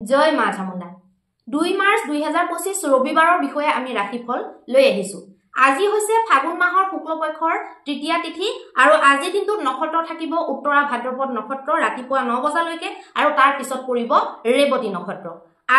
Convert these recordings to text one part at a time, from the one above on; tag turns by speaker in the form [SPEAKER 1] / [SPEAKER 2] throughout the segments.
[SPEAKER 1] জয় মা চামুণ্ডা 2 মাৰ্চ 2025 ৰবিবাৰৰ বিষয়ে আমি ৰাশিফল লৈ আহিছো। আজি হৈছে ফাগুন মাহৰ শুক্লপক্ষৰ তৃতীয়া তিথি আৰু আজি দিনটো নক্ষত্ৰ থাকিব উত্তৰা ভাদ্ৰপদ নক্ষত্ৰ ৰাতিপুৱা 9 বজালৈকে আৰু তাৰ পিছত পৰিব ৰেৱতী নক্ষত্ৰ।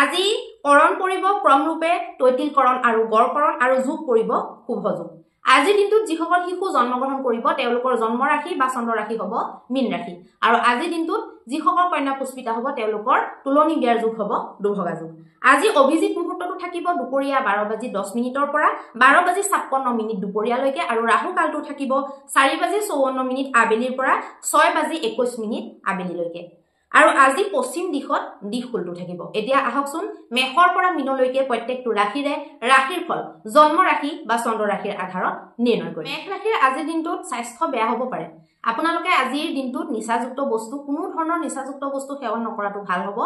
[SPEAKER 1] আজি কৰণ পৰিব ক্ৰমৰূপে তৈতিলকৰণ আৰু গড়কৰণ আৰু যোগ পৰিব শুভ যোগ। আজি দিনটোত যিসকল শিশু জন্মগ্ৰহণ কৰিব তেওঁলোকৰ জন্ম ৰাশি বা চন্দ্ৰ ৰাশি হ'ব মীন ৰাশি আৰু আজি দিনটোত যিসকল কন্যা পুষ্পিতা হ'ব তেওঁলোকৰ তুলনি বিয়াৰ যোগ হ'ব দুৰ্ভগা যোগ। আজি অভিজিত মুহূৰ্তটো থাকিব দুপৰীয়া 12:10 পৰা 12:56 দুপৰীয়ালৈকে আৰু ৰাহু কালটো থাকিব 4:54 আবেলিৰ পৰা 6:21 আবেলিলৈকে। আৰু আজি পশ্চিম দিশত দিশফুলটো থাকিব। এতিয়া আহকচোন মেষৰ পৰা মীনলৈকে প্ৰত্যেকটো ৰাশিৰে ৰাশিৰ ফল জন্ম ৰাশি বা চন্দ্ৰ ৰাশিৰ আধাৰত নিৰ্ণয় কৰিম। মেষ ৰাশিৰ আজিৰ দিনটোত স্বাস্থ্য বেয়া হ'ব পাৰে। আপোনালোকে আজিৰ দিনটোত নিচাযুক্ত বস্তু কোনো ধৰণৰ নিচাযুক্ত বস্তু সেৱন নকৰাটো ভাল হ'ব।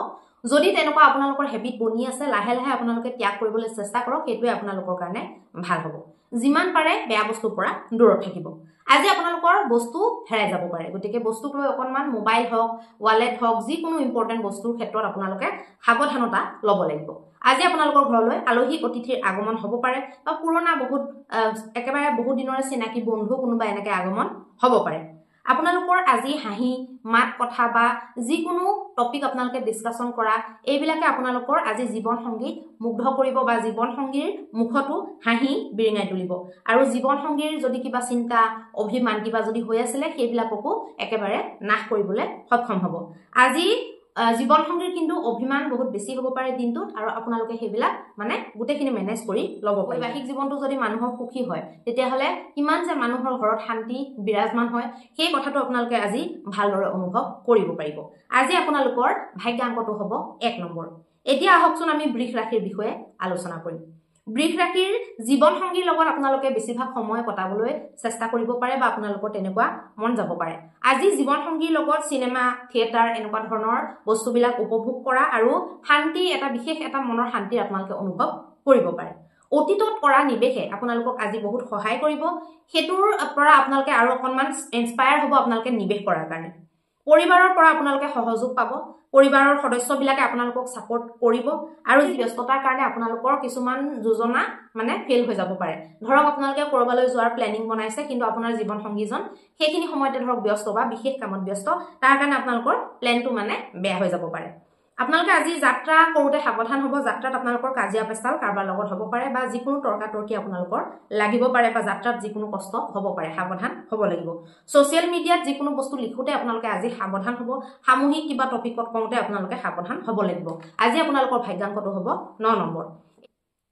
[SPEAKER 1] যদি তেনেকুৱা আপোনালোকৰ হেবিট বনি আছে লাহে লাহে আপোনালোকে ত্যাগ কৰিবলৈ চেষ্টা কৰক, সেইটোৱে আপোনালোকৰ কাৰণে ভাল হ'ব। যিমান পাৰে বেয়া বস্তুৰ পৰা দূৰত থাকিব। আজি আপোনালোকৰ বস্তু হেৰাই যাব পাৰে, গতিকে বস্তুক লৈ অকণমান মোবাইল হওক ৱালেট হওক যিকোনো ইম্পৰ্টেণ্ট বস্তুৰ ক্ষেত্ৰত আপোনালোকে সাৱধানতা ল'ব লাগিব। আজি আপোনালোকৰ ঘৰলৈ আলহী অতিথিৰ আগমন হ'ব পাৰে বা পুৰণা একেবাৰে বহুত দিনৰে চিনাকি বন্ধু কোনোবা এনেকে আগমন হ'ব পাৰে। আপোনালোকৰ আজি হাঁহি মাত কথা বা যিকোনো টপিক আপোনালোকে ডিছকাশ্যন কৰা এইবিলাকে আপোনালোকৰ আজি জীৱন সংগীক মুগ্ধ কৰিব বা জীৱন সংগীৰ মুখতো হাঁহি বিৰিঙাই তুলিব আৰু জীৱন সংগীৰ যদি কিবা চিন্তা অভিমান কিবা যদি হৈ আছিলে সেইবিলাককো একেবাৰে নাশ কৰিবলৈ সক্ষম হ'ব। আজি জীৱন সংগীৰ কিন্তু অভিমান বহুত বেছি হ'ব পাৰে দিনটোত আৰু আপোনালোকে সেইবিলাক মানে গোটেইখিনি মেনেজ কৰি ল'ব পাৰে। বৈবাহিক জীৱনটো যদি মানুহৰ সুখী হয় তেতিয়াহ'লে কিমান যে মানুহৰ ঘৰত শান্তি বিৰাজমান হয় সেই কথাটো আপোনালোকে আজি ভালদৰে অনুভৱ কৰিব পাৰিব। আজি আপোনালোকৰ ভাগ্যাংকটো হ'ব 1 নম্বৰ। এতিয়া আহকচোন আমি বৃষ ৰাশিৰ বিষয়ে আলোচনা কৰিম। বৃষ ৰাশিৰ জীৱন সংগীৰ লগত আপোনালোকে বেছিভাগ সময় কটাবলৈ চেষ্টা কৰিব পাৰে বা আপোনালোকৰ তেনেকুৱা মন যাব পাৰে। আজি জীৱন সংগীৰ লগত চিনেমা থিয়েটাৰ এনেকুৱা ধৰণৰ বস্তুবিলাক উপভোগ কৰা আৰু শান্তি এটা বিশেষ এটা মনৰ শান্তি আপোনালোকে অনুভৱ কৰিব পাৰে। অতীতত কৰা নিৱেশে আপোনালোকক আজি বহুত সহায় কৰিব, সেইটোৰ পৰা আপোনালোকে আৰু অকণমান ইনস্পায়াৰ হ'ব আপোনালোকে নিৱেশ কৰাৰ কাৰণে। পৰিবাৰৰ পৰা আপোনালোকে সহযোগ পাব, পৰিবাৰৰ সদস্যবিলাকে আপোনালোকক ছাপোৰ্ট কৰিব আৰু ব্যস্ততাৰ কাৰণে আপোনালোকৰ কিছুমান যোজনা মানে ফেইল হৈ যাব পাৰে। ধৰক আপোনালোকে ক'ৰবালৈ যোৱাৰ প্লেনিং বনাইছে কিন্তু আপোনাৰ জীৱন সংগীজন সেইখিনি সময়তে ধৰক ব্যস্ত বা বিশেষ কামত ব্যস্ত, তাৰ কাৰণে আপোনালোকৰ প্লেনটো মানে বেয়া হৈ যাব পাৰে। আপোনালোকে আজি যাত্ৰা কৰোঁতে সাৱধান হ'ব। যাত্ৰাত আপোনালোকৰ কাজিয়া পেচাল কাৰোবাৰ লগত হ'ব পাৰে বা যিকোনো তৰ্কাতৰ্কি আপোনালোকৰ লাগিব পাৰে বা যাত্ৰাত যিকোনো কষ্ট হ'ব পাৰে, সাৱধান হ'ব লাগিব। ছ'চিয়েল মিডিয়াত যিকোনো বস্তু লিখোঁতে আপোনালোকে আজি সাৱধান হ'ব। সামূহিক কিবা টপিকত কওঁতে আপোনালোকে সাৱধান হ'ব লাগিব। আজি আপোনালোকৰ ভাগ্যাংকটো হ'ব 9 নম্বৰ।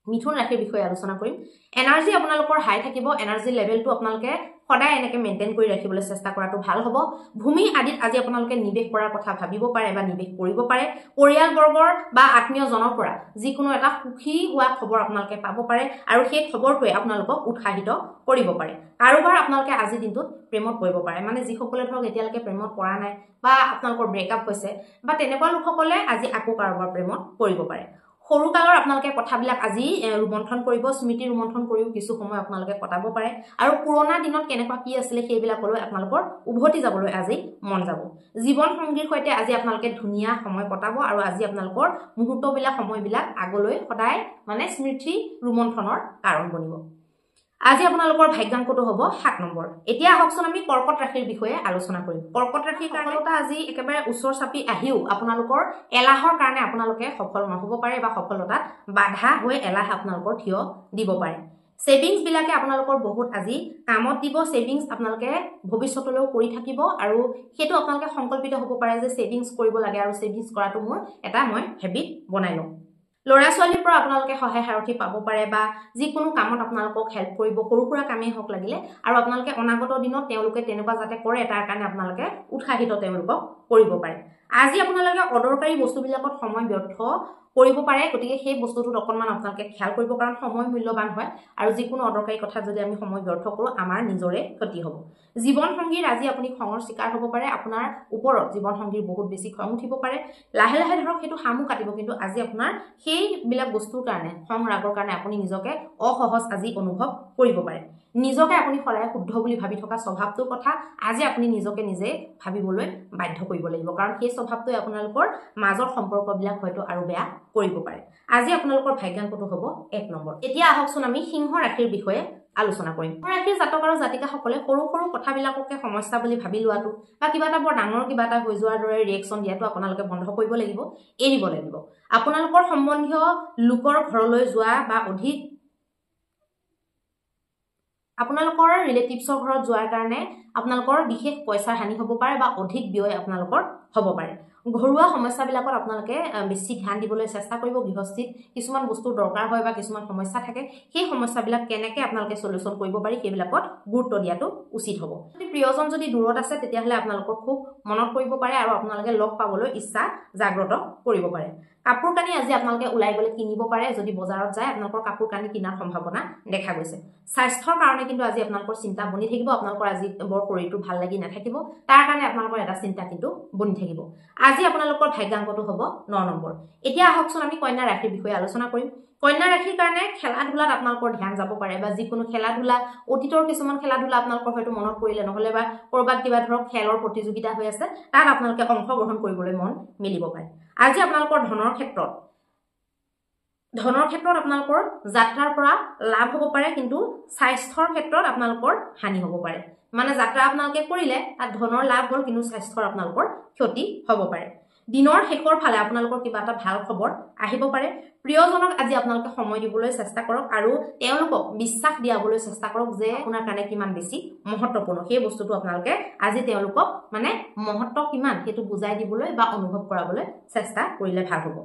[SPEAKER 1] মিথুন ৰাশিৰ বিষয়ে আলোচনা কৰিম। এনাৰ্জি আপোনালোকৰ হাই থাকিব, এনাৰ্জি লেভেলটো আপোনালোকে সদায় এনেকৈ মেইনটেইন কৰি ৰাখিবলৈ চেষ্টা কৰাটো ভাল হ'ব। ভূমি আদিত আজি আপোনালোকে নিৱেশ কৰাৰ কথা ভাবিব পাৰে বা নিৱেশ কৰিব পাৰে। পৰিয়ালবৰ্গৰ বা আত্মীয়জনৰ পৰা যিকোনো এটা সুখী হোৱা খবৰ আপোনালোকে পাব পাৰে আৰু সেই খবৰটোৱে আপোনালোকক উৎসাহিত কৰিব পাৰে। কাৰোবাৰ আপোনালোকে আজিৰ দিনটোত প্ৰেমত পৰিব পাৰে, মানে যিসকলে ধৰক এতিয়ালৈকে প্ৰেমত পৰা নাই বা আপোনালোকৰ ব্ৰেকআপ হৈছে বা তেনেকুৱা লোকসকলে আজি আকৌ কাৰোবাৰ প্ৰেমত পৰিব পাৰে। সৰুকালৰ আপোনালোকে কথাবিলাক আজি ৰোমন্থন কৰিব, স্মৃতি ৰোমন্থন কৰিও কিছু সময় আপোনালোকে কটাব পাৰে আৰু পুৰণা দিনত কেনেকুৱা কি আছিলে সেইবিলাকলৈ আপোনালোকৰ উভতি যাবলৈ আজি মন যাব। জীৱন সংগীৰ সৈতে আজি আপোনালোকে ধুনীয়া সময় কটাব আৰু আজি আপোনালোকৰ মুহূৰ্তবিলাক সময়বিলাক আগলৈ সদায় মানে স্মৃতি ৰোমন্থনৰ কাৰণ বনিব। আজি আপোনালোকৰ ভাগ্যাংকটো হ'ব 7 নম্বৰ। এতিয়া আহকচোন আমি কৰ্কট ৰাশিৰ বিষয়ে আলোচনা কৰিম। কৰ্কট ৰাশিৰ সফলতা আজি একেবাৰে ওচৰ চাপি আহিও আপোনালোকৰ এলাহৰ কাৰণে আপোনালোকে সফল নহ'ব পাৰে বা সফলতাত বাধা হৈ এলাহ আপোনালোকৰ থিয় দিব পাৰে। ছেভিংছবিলাকে আপোনালোকৰ বহুত আজি কামত দিব। ছেভিংছ আপোনালোকে ভৱিষ্যতলৈও কৰি থাকিব আৰু সেইটো আপোনালোকে সংকল্পিত হ'ব পাৰে যে ছেভিংছ কৰিব লাগে আৰু ছেভিংছ কৰাটো মোৰ এটা মই হেবিট বনাই লওঁ। ল'ৰা ছোৱালীৰ পৰা আপোনালোকে সহায় সাৰথি পাব পাৰে বা যিকোনো কামত আপোনালোকক হেল্প কৰিব, সৰু সুৰা কামেই হওক লাগিলে, আৰু আপোনালোকে অনাগত দিনত তেওঁলোকে তেনেকুৱা যাতে কৰে তাৰ কাৰণে আপোনালোকে উৎসাহিত তেওঁলোকক কৰিব পাৰে। আজি আপোনালোকে অদৰকাৰী বস্তুবিলাকত সময় ব্যৰ্থ কৰিব পাৰে গতিকে সেই বস্তুটোত অকণমান আপোনালোকে খেয়াল কৰিব কাৰণ সময় মূল্যৱান হয় আৰু যিকোনো অদৰকাৰী কথা যদি আমি সময় ব্যৰ্থ কৰোঁ আমাৰ নিজৰে ক্ষতি হ'ব জীৱন সংগীৰ আজি আপুনি খঙৰ শিকাৰ হ'ব পাৰে আপোনাৰ ওপৰত জীৱন সংগীৰ বহুত বেছি খং উঠিব পাৰে লাহে লাহে ধৰক সেইটো হামু কাটিব কিন্তু আজি আপোনাৰ সেইবিলাক বস্তুৰ কাৰণে খং ৰাগৰ কাৰণে আপুনি নিজকে অসহজ আজি অনুভৱ কৰিব পাৰে নিজকে আপুনি সদায় শুদ্ধ বুলি ভাবি থকা স্বভাৱটোৰ কথা আজি আপুনি নিজকে নিজে ভাবিবলৈ বাধ্য কৰিব লাগিব কাৰণ সেই স্বভাৱটোৱে আপোনালোকৰ মাজৰ সম্পৰ্কবিলাক হয়তো আৰু বেয়া কৰিব পাৰে আজি আপোনালোকৰ ভাগ্যাংকটো হ'ব 1 নম্বৰ এতিয়া আহকচোন আমি সিংহ ৰাশিৰ বিষয়ে আলোচনা কৰিম সিংহ ৰাশিৰ জাতক আৰু জাতিকাসকলে সৰু সৰু কথাবিলাককে সমস্যা বুলি ভাবি লোৱাটো বা কিবা এটা বৰ ডাঙৰ কিবা এটা হৈ যোৱাৰ দৰে ৰিয়েকশ্যন দিয়াটো আপোনালোকে বন্ধ কৰিব লাগিব এৰিব লাগিব আপোনালোকৰ সম্বন্ধীয় লোকৰ ঘৰলৈ যোৱা বা অধিক আপোনালোকৰ ৰিলেটিভছৰ ঘৰত যোৱাৰ কাৰণে আপোনালোকৰ বিশেষ পইচাৰ হানি হ'ব পাৰে বা অধিক ব্যয় আপোনালোকৰ হ'ব পাৰে ঘৰুৱা সমস্যাবিলাকত আপোনালোকে বেছি ধ্যান দিবলৈ চেষ্টা কৰিব গৃহস্থিত কিছুমান বস্তুৰ দৰকাৰ হয় বা কিছুমান সমস্যা থাকে সেই সমস্যাবিলাক কেনেকৈ আপোনালোকে সলিউশ্যন কৰিব পাৰি সেইবিলাকত গুৰুত্ব দিয়াটো উচিত হ'ব যদি প্ৰিয়জন যদি দূৰত আছে তেতিয়াহ'লে আপোনালোকক খুব মনত কৰিব পাৰে আৰু আপোনালোকে লগ পাবলৈ ইচ্ছা জাগ্ৰত কৰিব পাৰে কাপোৰ কানি আজি আপোনালোকে ওলাই গ'লে কিনিব পাৰে যদি বজাৰত যায় আপোনালোকৰ কাপোৰ কানি কিনাৰ সম্ভাৱনা দেখা গৈছে স্বাস্থ্যৰ কাৰণে কিন্তু আজি আপোনালোকৰ চিন্তা বনি থাকিব আপোনালোকৰ আজি বৰ শৰীৰটো ভাল লাগি নাথাকিব তাৰ কাৰণে আপোনালোকৰ এটা চিন্তা কিন্তু বনি থাকিব আজি আপোনালোকৰ ভাগ্যাংকটো হ'ব 9 নম্বৰ এতিয়া আহকচোন আমি কন্যা ৰাশিৰ বিষয়ে আলোচনা কৰিম কন্যা ৰাশিৰ কাৰণে খেলা ধূলাত আপোনালোকৰ ধ্যান যাব পাৰে বা যিকোনো খেলা ধূলা অতীতৰ কিছুমান খেলা ধূলা আপোনালোকৰ হয়তো মনত পৰিলে নহ'লে বা কৰবাত কিবা ধৰক খেলৰ প্ৰতিযোগিতা হৈ আছে তাত আপোনালোকে অংশগ্ৰহণ কৰিবলৈ মন মিলিব পাৰে আজি আপোনালোকৰ ধনৰ ক্ষেত্ৰত আপোনালোকৰ যাত্ৰাৰ পৰা লাভ হ'ব পাৰে কিন্তু স্বাস্থ্যৰ ক্ষেত্ৰত আপোনালোকৰ হানি হ'ব পাৰে মানে যাত্ৰা আপোনালোকে কৰিলে তাত ধনৰ লাভ হ'ল কিন্তু স্বাস্থ্যৰ আপোনালোকৰ ক্ষতি হ'ব পাৰে দিনৰ শেষৰ ফালে আপোনালোকৰ কিবা এটা ভাল খবৰ আহিব পাৰে প্ৰিয়জনক আজি আপোনালোকে সময় দিবলৈ চেষ্টা কৰক আৰু তেওঁলোকক বিশ্বাস দিয়াবলৈ চেষ্টা কৰক যে আপোনাৰ কাৰণে কিমান বেছি মহত্বপূৰ্ণ সেই বস্তুটো আপোনালোকে আজি তেওঁলোকক মানে মহত্ব কিমান সেইটো বুজাই দিবলৈ বা অনুভৱ কৰাবলৈ চেষ্টা কৰিলে ভাল হ'ব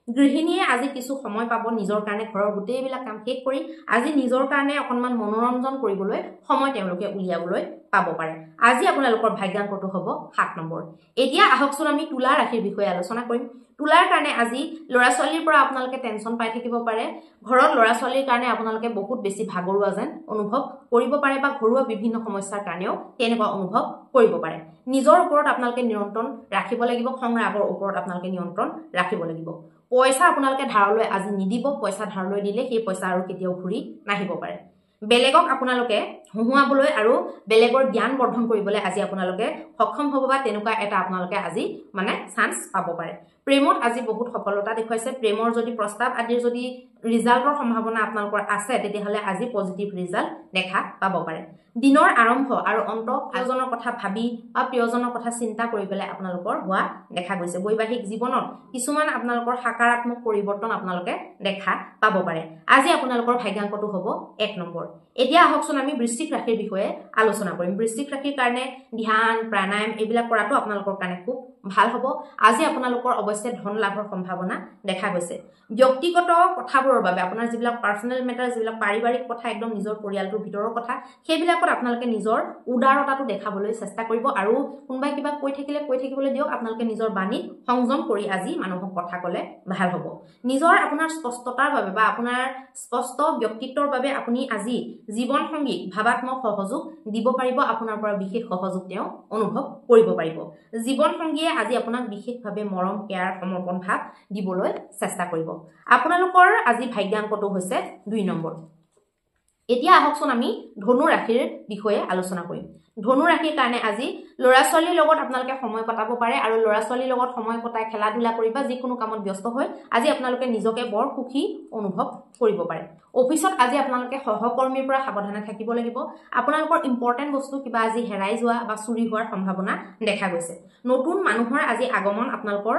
[SPEAKER 1] গৃহিণীয়ে আজি কিছু সময় পাব নিজৰ কাৰণে ঘৰৰ গোটেইবিলাক কাম শেষ কৰি আজি নিজৰ কাৰণে অকণমান মনোৰঞ্জন কৰিবলৈ সময় তেওঁলোকে উলিয়াবলৈ পাব পাৰে আজি আপোনালোকৰ ভাগ্যাংকটো হ'ব 7 নম্বৰ এতিয়া আহকচোন আমি তুলা ৰাশিৰ বিষয়ে আলোচনা কৰিম তুলাৰ কাৰণে আজি ল'ৰা ছোৱালীৰ পৰা আপোনালোকে টেনচন পাই থাকিব পাৰে ঘৰত ল'ৰা ছোৱালীৰ কাৰণে আপোনালোকে বহুত বেছি ভাগৰুৱা যেন অনুভৱ কৰিব পাৰে বা ঘৰুৱা বিভিন্ন সমস্যাৰ কাৰণেও তেনেকুৱা অনুভৱ কৰিব পাৰে নিজৰ ওপৰত আপোনালোকে নিয়ন্ত্ৰণ ৰাখিব লাগিব খং ৰাগৰ ওপৰত আপোনালোকে নিয়ন্ত্ৰণ ৰাখিব লাগিব পইচা আপোনালোকে ধাৰলৈ আজি নিদিব পইচা ধাৰলৈ দিলে সেই পইচা আৰু কেতিয়াও ঘূৰি নাহিব পাৰে বেলেগক আপোনালোকে হুহুৱাবলৈ আৰু বেলেগৰ জ্ঞান বৰ্ধন কৰিবলৈ আজি আপোনালোকে সক্ষম হ'ব বা তেনেকুৱা এটা আপোনালোকে আজি মানে চান্স পাব পাৰে প্ৰেমত আজি বহুত সফলতা দেখুৱাইছে প্ৰেমৰ যদি প্ৰস্তাৱ আদিৰ যদি ৰিজাল্টৰ সম্ভাৱনা আপোনালোকৰ আছে তেতিয়াহ'লে আজি পজিটিভ ৰিজাল্ট দেখা পাব পাৰে দিনৰ আৰম্ভ আৰু অন্ত প্ৰিয়জনৰ কথা ভাবি বা প্ৰিয়জনৰ কথা চিন্তা কৰি পেলাই আপোনালোকৰ হোৱা দেখা গৈছে বৈবাহিক জীৱনত কিছুমান আপোনালোকৰ সকাৰাত্মক পৰিৱৰ্তন আপোনালোকে দেখা পাব পাৰে আজি আপোনালোকৰ ভাগ্যাংকটো হ'ব 1 নম্বৰ এতিয়া আহকচোন আমি বৃশ্চিক ৰাশিৰ বিষয়ে আলোচনা কৰিম বৃশ্চিক ৰাশিৰ কাৰণে ধ্যান প্ৰাণায়াম এইবিলাক কৰাটো আপোনালোকৰ কাৰণে খুব ভাল হ'ব আজি আপোনালোকৰ অৱশ্যে ধন লাভৰ সম্ভাৱনা দেখা গৈছে ব্যক্তিগত কথাবোৰৰ বাবে আপোনাৰ যিবিলাক পাৰ্সোনেল মেটাৰ যিবিলাক পাৰিবাৰিক কথা একদম নিজৰ পৰিয়ালটোৰ ভিতৰৰ কথা সেইবিলাকত আপোনালোকে নিজৰ উদাৰতাটো দেখাবলৈ চেষ্টা কৰিব আৰু কোনোবাই কিবা কৈ থাকিবলৈ দিয়ক আপোনালোকে নিজৰ বাণী সংযম কৰি আজি মানুহক কথা ক'লে ভাল হ'ব নিজৰ আপোনাৰ স্পষ্টতাৰ বাবে বা আপোনাৰ স্পষ্ট ব্যক্তিত্বৰ বাবে আপুনি আজি জীৱন সংগীক ভাৱাত্মক সহযোগ দিব পাৰিব আপোনাৰ পৰা বিশেষ সহযোগ তেওঁ অনুভৱ কৰিব পাৰিব জীৱন সংগীয়ে আজি আপোনাক বিশেষভাৱে মৰম কেয়াৰ সমৰ্পণ ভাৱ দিবলৈ চেষ্টা কৰিব আপোনালোকৰ আজি ভাগ্যাংকটো হৈছে 2 নম্বৰ এতিয়া আহকচোন আমি ধনু ৰাশিৰ বিষয়ে আলোচনা কৰিম ধনু ৰাশিৰ কাৰণে আজি ল'ৰা ছোৱালীৰ লগত আপোনালোকে সময় কটাব পাৰে আৰু ল'ৰা ছোৱালীৰ লগত সময় কটাই খেলা ধূলা কৰি বা যিকোনো কামত ব্যস্ত হৈ আজি আপোনালোকে নিজকে বৰ সুখী অনুভৱ কৰিব পাৰে অফিসত আজি আপোনালোকে সহকৰ্মীৰ পৰা সাৱধানে থাকিব লাগিব আপোনালোকৰ ইম্পৰ্টেন্ট বস্তু কিবা আজি হেৰাই যোৱা বা চুৰি হোৱাৰ সম্ভাৱনা দেখা গৈছে নতুন মানুহৰ আজি আগমন আপোনালোকৰ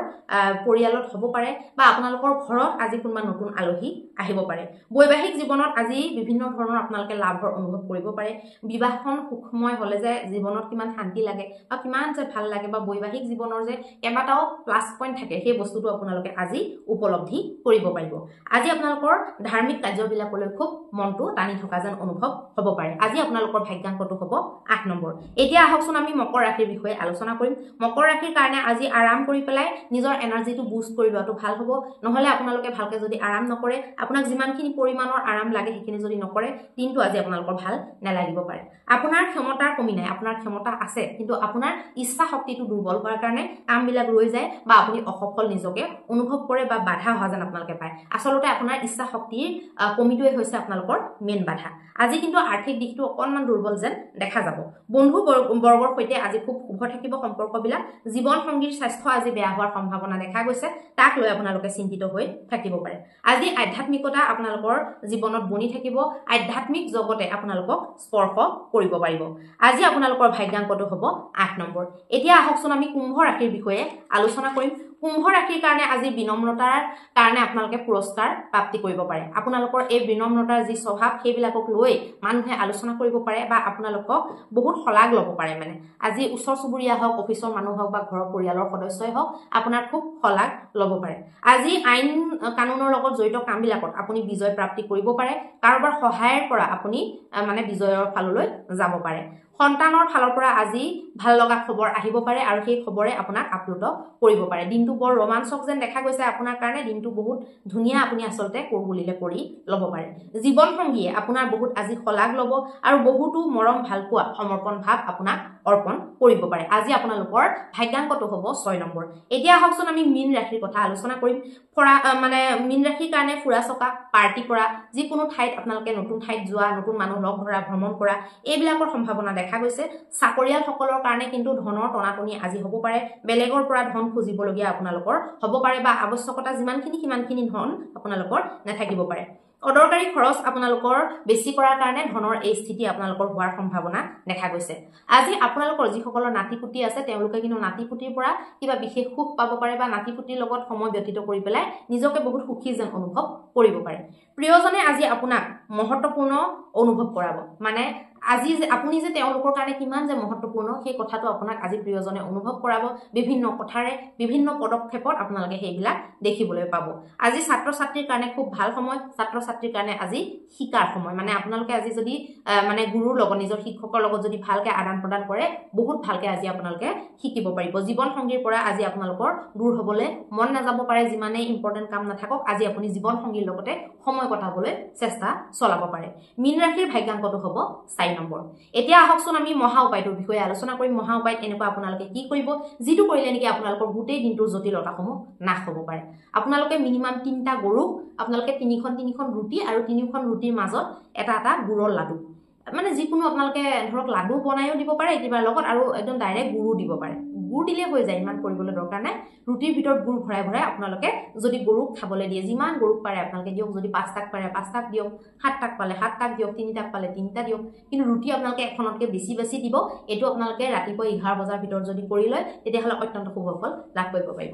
[SPEAKER 1] পৰিয়ালত হ'ব পাৰে বা আপোনালোকৰ ঘৰত আজি কোনোবা নতুন আলহী আহিব পাৰে বৈবাহিক জীৱনত আজি বিভিন্ন ধৰণৰ আপোনালোকে লাভৰ অনুভৱ কৰিব পাৰে বিবাহখন সুখময় হ'লে যায় জীৱনত কিমান শান্তি লাগে বা কিমান যে ভাল লাগে বা বৈবাহিক জীৱনৰ যে কেইবাটাও প্লাছ পইণ্ট থাকে সেই বস্তুটো আপোনালোকে আজি উপলব্ধি কৰিব পাৰিব আজি আপোনালোকৰ ধাৰ্মিক কাৰ্যবিলাকলৈ খুব মনটো টানি থকা যেন অনুভৱ হ'ব পাৰে আজি আপোনালোকৰ ভাগ্যাংকটো হ'ব 8 নম্বৰ এতিয়া আহকচোন আমি মকৰ ৰাশিৰ বিষয়ে আলোচনা কৰিম মকৰ ৰাশিৰ কাৰণে আজি আৰাম কৰি পেলাই নিজৰ এনাৰ্জিটো বুষ্ট কৰি লোৱাটো ভাল হ'ব নহলে আপোনালোকে ভালকে যদি আৰাম নকৰে আপোনাক যিমানখিনি পৰিমাণৰ আৰাম লাগে সেইখিনি যদি নকৰে দিনটো আজি আপোনালোকৰ ভাল নালাগিব পাৰে আপোনাৰ ক্ষমতাৰ কমি নাই আপোনাৰ ক্ষমতা আছে কিন্তু আপোনাৰ ইচ্ছা শক্তিটো দুৰ্বল হোৱাৰ কাৰণে কামবিলাক ৰৈ যায় বা আপুনি অসফল নিজকে অনুভৱ কৰে বা বাধা হোৱা যেন আপোনালোকে পায় আচলতে আপোনাৰ ইচ্ছা শক্তিৰ কমিটোৱে হৈছে আপোনালোকৰ মেইন বাধা আজি কিন্তু আৰ্থিক দিশটো অকনমান দুৰ্বল যেন দেখা যাব বন্ধু বৰ্গৰ সৈতে আজি খুব শুভ থাকিব সম্পৰ্কবিলাক জীৱন সংগীৰ স্বাস্থ্য আজি বেয়া হোৱাৰ সম্ভাৱনা দেখা গৈছে তাক লৈ আপোনালোকে চিন্তিত হৈ থাকিব পাৰে আজি আধ্যাত্মিকতা আপোনালোকৰ জীৱনত বনি থাকিব আধ্যাত্মিক জগতে আপোনালোকক স্পৰ্শ কৰিব পাৰিব আজি আপোনালোকৰ ভাগ্যাংকটো হ'ব 8 নম্বৰ এতিয়া আহকচোন আমি কুম্ভ ৰাশিৰ বিষয়ে আলোচনা কৰিম কুম্ভ ৰাশিৰ কাৰণে আজি বিনম্ৰতাৰ কাৰণে আপোনালোকে পুৰস্কাৰ প্ৰাপ্তি কৰিব পাৰে আপোনালোকৰ এই বিনম্ৰতাৰ যি স্বভাৱ সেইবিলাকক লৈ মানুহে আলোচনা কৰিব পাৰে বা আপোনালোকক বহুত শলাগ ল'ব পাৰে মানে আজি ওচৰ চুবুৰীয়া হওক অফিচৰ মানুহ হওক বা ঘৰৰ পৰিয়ালৰ সদস্যই হওক আপোনাৰ খুব শলাগ ল'ব পাৰে আজি আইন কানুনৰ লগত জড়িত কামবিলাকত আপুনি বিজয় প্ৰাপ্তি কৰিব পাৰে কাৰোবাৰ সহায়ৰ পৰা আপুনি মানে বিজয়ৰ ফাললৈ যাব পাৰে সন্তানৰ ফালৰ পৰা আজি ভাল লগা খবৰ আহিব পাৰে আৰু সেই খবৰে আপোনাক আপ্লুত কৰিব পাৰে দিনটো বৰ ৰোমাঞ্চক যেন দেখা গৈছে আপোনাৰ কাৰণে দিনটো বহুত ধুনীয়া আপুনি আচলতে বুলিলে কৰি ল'ব পাৰে জীৱন সংগীয়ে আপোনাৰ বহুত আজি শলাগ ল'ব আৰু বহুতো মৰম ভাল পোৱা সমৰ্পণ ভাৱ আপোনাক অৰ্পণ কৰিব পাৰে আজি আপোনালোকৰ ভাগ্যাংকটো হ'ব 6 নম্বৰ এতিয়া আহকচোন আমি মীন ৰাশিৰ কথা আলোচনা কৰিম মানে মীন ৰাশিৰ কাৰণে ফুৰা চকা পাৰ্টি কৰা যিকোনো ঠাইত আপোনালোকে নতুন ঠাইত যোৱা নতুন মানুহ লগ ধৰা ভ্ৰমণ কৰা এইবিলাকৰ সম্ভাৱনা দেখা গৈছে চাকৰিয়ালসকলৰ কাৰণে কিন্তু ধনৰ টনাটনি আজি হ'ব পাৰে বেলেগৰ পৰা ধন খুজিবলগীয়া আপোনালোকৰ হ'ব পাৰে বা আৱশ্যকতা যিমানখিনি সিমানখিনি ধন আপোনালোকৰ নাথাকিব পাৰে অদৰকাৰী খৰচ আপোনালোকৰ বেছি কৰাৰ কাৰণে ধনৰ এই স্থিতি আপোনালোকৰ হোৱাৰ সম্ভাৱনা দেখা গৈছে আজি আপোনালোকৰ যিসকলৰ নাতিপুতি আছে তেওঁলোকে কিন্তু নাতিপুতিৰ পৰা কিবা বিশেষ সুখ পাব পাৰে বা নাতিপুতিৰ লগত সময় ব্যতীত কৰি পেলাই নিজকে বহুত সুখী যেন অনুভৱ কৰিব পাৰে প্ৰিয়জনে আজি আপোনাক মহত্বপূৰ্ণ অনুভৱ কৰাব মানে আজি যে আপুনি যে তেওঁলোকৰ কাৰণে কিমান যে মহত্বপূৰ্ণ সেই কথাটো আপোনাক আজি প্ৰিয়জনে অনুভৱ কৰাব বিভিন্ন কথাৰে বিভিন্ন পদক্ষেপত আপোনালোকে সেইবিলাক দেখিবলৈ পাব আজি ছাত্ৰ ছাত্ৰীৰ কাৰণে খুব ভাল সময় ছাত্ৰ ছাত্ৰীৰ কাৰণে আজি শিকাৰ সময় মানে আপোনালোকে আজি যদি মানে গুৰুৰ লগত নিজৰ শিক্ষকৰ লগত যদি ভালকে আদান প্ৰদান কৰে বহুত ভালকে আজি আপোনালোকে শিকিব পাৰিব জীৱন সংগীৰ পৰা আজি আপোনালোকৰ দূৰ হ'বলৈ মন নাযাব পাৰে যিমানে ইম্পৰ্টেন্ট কাম নাথাকক আজি আপুনি জীৱন সংগীৰ লগতে সময় কটাবলৈ চেষ্টা চলাব পাৰে মীন ৰাশিৰ ভাগ্যাংকটো হ'ব 4 নম্বৰ এতিয়া আহকচোন আমি মহা উপায়টোৰ বিষয়ে আলোচনা কৰিম মহা উপায়ত এনেকুৱা আপোনালোকে কি কৰিব যিটো কৰিলে নেকি আপোনালোকৰ গোটেই দিনটোৰ জটিলতাসমূহ নাশ হ'ব পাৰে আপোনালোকে মিনিমাম 3টা গৰুক আপোনালোকে 3খন ৰুটি আৰু 3খন ৰুটিৰ মাজত এটা গুৰৰ লাডু মানে যিকোনো আপোনালোকে ধৰক লাডু বনাইও দিব পাৰে কিবা লগত আৰু একদম ডাইৰেক্ট গুৰু দিব পাৰে গুৰ দিলে হৈ যায় ইমান কৰিবলৈ দৰকাৰ নাই ৰুটিৰ ভিতৰত গুৰ ভৰাই ভৰাই আপোনালোকে যদি গৰুক খাবলৈ দিয়ে যিমান গৰুক পাৰে আপোনালোকে দিয়ক যদি 5টাক পাৰে 5টাক দিয়ক 7টাক পালে 7টাক দিয়ক 3টাক পালে 3টা দিয়ক কিন্তু ৰুটি আপোনালোকে এখনতকৈ বেছি দিব এইটো আপোনালোকে ৰাতিপুৱা 11 বজাৰ ভিতৰত যদি কৰি লয় তেতিয়াহ'লে অত্যন্ত শুভ ফল লাভ কৰিব পাৰিব